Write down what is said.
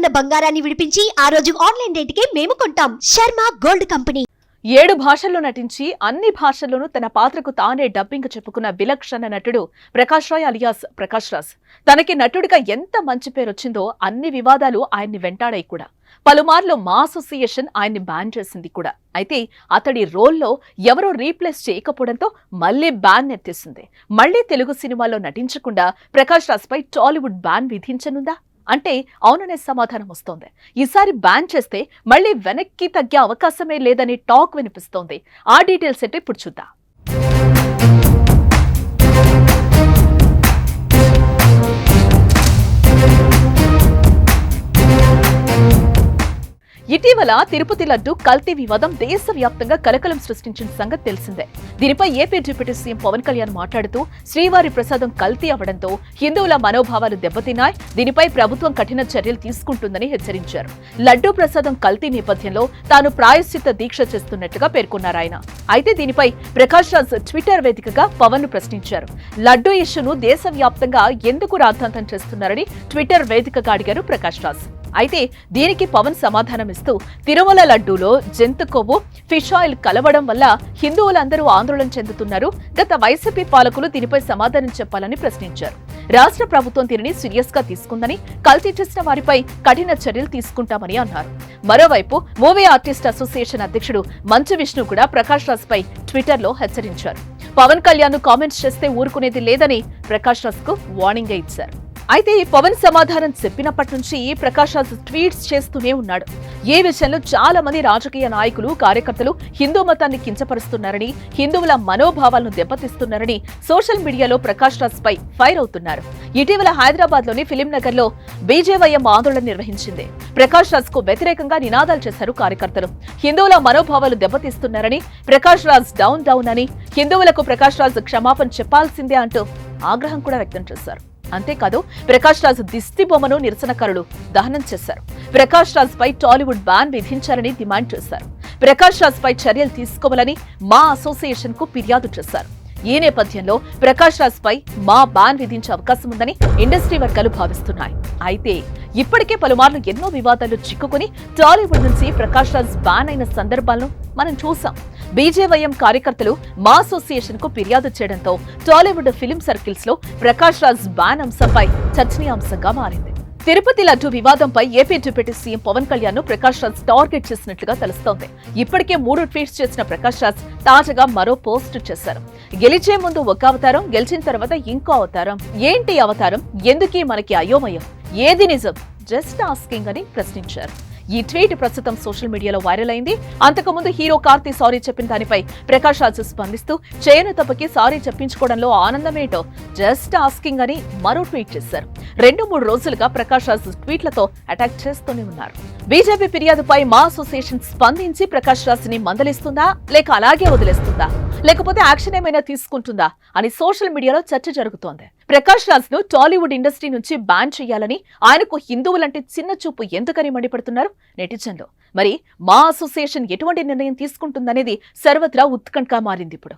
ఉన్న బంగారాన్ని విడిపించి ఆ రోజు ఆన్లైన్ రేటుకే మేము కొంటాం. Sharma gold company. 7 భాషల్లో నటించి అన్ని భాషల్లోనూ తన పాత్రకు తానే డబ్బింగ్ చెప్పుకున్న విలక్షణ నటుడు ప్రకాష్ రాయ్ అలియాస్ ప్రకాష్ రాజ్. తనకి నటుడిగా ఎంత మంచి పేరు వచ్చిందో అన్ని వివాదాలు ఆయన్ని వెంటాడాయి కూడా. పలుమార్లు మా అసోసియేషన్ ఆయన్ని బ్యాన్ చేసింది కూడా. అయితే అతడి రోల్లో ఎవరో రీప్లేస్ చేయకపోవడంతో మళ్లీ బ్యాన్ ఎత్తేసింది. మళ్లీ తెలుగు సినిమాలో నటించకుండా ప్రకాష్ రాజ్ పై టాలీవుడ్ బ్యాన్ విధించనుందా అంటే అవుననే సమాధానం వస్తోంది. ఈసారి బ్యాన్ చేస్తే మళ్లీ వెనక్కి తగ్గే అవకాశమే లేదని టాక్ వినిపిస్తోంది. ఆ డీటెయిల్స్ ఏంటో ఇప్పుడు చూద్దాం. ఇటీవల తిరుపతి లడ్డు కల్తీ వివాదం దేశవ్యాప్తంగా కలకలం సృష్టించిన సంగతి తెలిసిందే. దీనిపై AP deputy CM Pawan Kalyan మాట్లాడుతూ శ్రీవారి ప్రసాదం కల్తీ అవడంతో హిందువుల మనోభావాలు దెబ్బతిన్నాయి, దీనిపై ప్రభుత్వం కఠిన చర్యలు తీసుకుంటుందని హెచ్చరించారు. లడ్డూ ప్రసాదం కల్తీ నేపథ్యంలో తాను ప్రాయశ్చిత్త దీక్ష చేస్తున్నట్లుగా పేర్కొన్నారు ఆయన. అయితే దీనిపై ప్రకాష్ రాజ్ ట్విట్టర్ వేదికగా పవన్ ను ప్రశ్నించారు. లడ్డూ ఇష్యూను దేశవ్యాప్తంగా ఎందుకు రాద్ధాంతం చేస్తున్నారని ట్విట్టర్ వేదికగా అడిగారు ప్రకాష్ రాజ్. అయితే దీనికి పవన్ సమాధానమిస్తూ తిరుమల లడ్డూలో జంతు కొవ్వు, ఫిష్ ఆయిల్ కలవడం వల్ల హిందువులందరూ ఆందోళన చెందుతున్నారు. గత వైసీపీ పాలకులు దీనిపై సమాధానం చెప్పాలని ప్రశ్నించారు. రాష్ట్ర ప్రభుత్వం దీనిని సీరియస్ గా తీసుకుందని, కల్తీ చేసిన వారిపై కఠిన చర్యలు తీసుకుంటామని అన్నారు. మరోవైపు మూవీ ఆర్టిస్ట్ అసోసియేషన్ అధ్యక్షుడు మంచు విష్ణు కూడా ప్రకాష్ రాజ్ పై ట్విట్టర్ లో హెచ్చరించారు. పవన్ కళ్యాణ్ ను కామెంట్స్ చేస్తే ఊరుకునేది లేదని ప్రకాష్ రాజ్ కు వార్నింగ్ ఇచ్చారు. అయితే పవన్ సమాధానం చెప్పినప్పటి నుంచి ప్రకాష్ రాజ్ ట్వీట్స్ చేస్తూనే ఉన్నాడు. ఏ విషయంలో చాలా మంది రాజకీయ నాయకులు, కార్యకర్తలు హిందూ మతాన్ని కించపరుస్తున్నారని, హిందువుల మనోభావాలను దెబ్బతీస్తున్నారని సోషల్ మీడియాలో ప్రకాష్ రాజ్ పై ఫైర్ అవుతున్నారు. ఇటీవల హైదరాబాద్ లోని ఫిలిం నగర్ లో బీజేవైఎం ఆందోళన నిర్వహించింది. ప్రకాష్ రాజ్ కు వ్యతిరేకంగా నినాదాలు చేశారు కార్యకర్తలు. హిందువుల మనోభావాలు దెబ్బతీస్తున్నారని, ప్రకాష్ రాజ్ డౌన్ డౌన్ అని, హిందువులకు ప్రకాష్ రాజ్ క్షమాపణ చెప్పాల్సిందే అంటూ ఆగ్రహం కూడా వ్యక్తం చేశారు. అంతేకాదు ప్రకాష్ రాజ్ దిష్టి బొమ్మను నిరసనకారులు దహనం చేశారు. ప్రకాష్ రాజ్ పై టాలీవుడ్ బ్యాన్ విధించాలని డిమాండ్ చేశారు. ప్రకాష్ రాజ్ పై చర్యలు తీసుకోవాలని మా అసోసియేషన్ కు ఫిర్యాదు చేశారు. ఈ నేపథ్యంలో ప్రకాష్ రాజ్ పై మా బ్యాన్ విధించే అవకాశం ఉందని ఇండస్ట్రీ వర్గాలు భావిస్తున్నాయి. అయితే ఇప్పటికే పలుమార్లు ఎన్నో వివాదాలు చిక్కుకుని టాలీవుడ్ నుంచి ప్రకాష్ రాజ్ బ్యాన్ అయిన సందర్భాలను మనం చూసాం. బీజేవైఎం కార్యకర్తలు మా అసోసియేషన్ కు ఫిర్యాదు చేయడంతో టాలీవుడ్ ఫిలిం సర్కిల్స్ లో ప్రకాష్ రాజ్ బ్యాన్ అంశంపై చర్చనీయాంశంగా మారింది. తిరుపతి లడ్డు వివాదంపై AP deputy CM Pawan Kalyan ను ప్రకాష్ రాజ్ టార్గెట్ చేసినట్లుగా తెలుస్తోంది. ఇప్పటికే 3 ట్వీట్స్ చేసిన ప్రకాష్ రాజ్ తాజాగా మరో పోస్ట్ చేశారు. గెలిచే ముందు ఒక అవతారం, గెలిచిన తర్వాత ఇంకో అవతారం. ఏంటి అవతారం? ఎందుకీ మనకి అయోమయం? ఏది నిజం? జస్ట్ ఆస్కింగ్ అని ప్రశ్నించారు. ఈ ట్వీట్ ప్రస్తుతం సోషల్ మీడియాలో వైరల్ అయింది. అంతకుముందు హీరో కార్తీ సారీ చెప్పిన దానిపై ప్రకాష్ రాజ్ స్పందిస్తూ చేయని తప్పకి సారీ చెప్పించుకోవడంలో ఆనందమేటో జస్ట్ ఆస్కింగ్ అని మరో ట్వీట్ చేశారు. 2-3 రోజులుగా ప్రకాష్ రాజ్ ట్వీట్లతో అటాక్ చేస్తూనే ఉన్నారు. బీజేపీ ఫిర్యాదుపై మా అసోసియేషన్ స్పందించి ప్రకాష్ రాజ్ ని మందలిస్తుందా, లేక అలాగే వదిలేస్తుందా, లేకపోతే యాక్షన్ ఏమైనా తీసుకుంటుందా అని సోషల్ మీడియాలో చర్చ జరుగుతోంది. ప్రకాష్ రాజ్ ను టాలీవుడ్ ఇండస్ట్రీ నుంచి బ్యాన్ చేయాలని, ఆయనకు హిందువులంటే చిన్న చూపు ఎందుకని మండిపడుతున్నారు నెటిజన్లు. మరి మా అసోసియేషన్ ఎటువంటి నిర్ణయం తీసుకుంటుందనేది సర్వత్రా ఉత్కంఠగా మారింది ఇప్పుడు.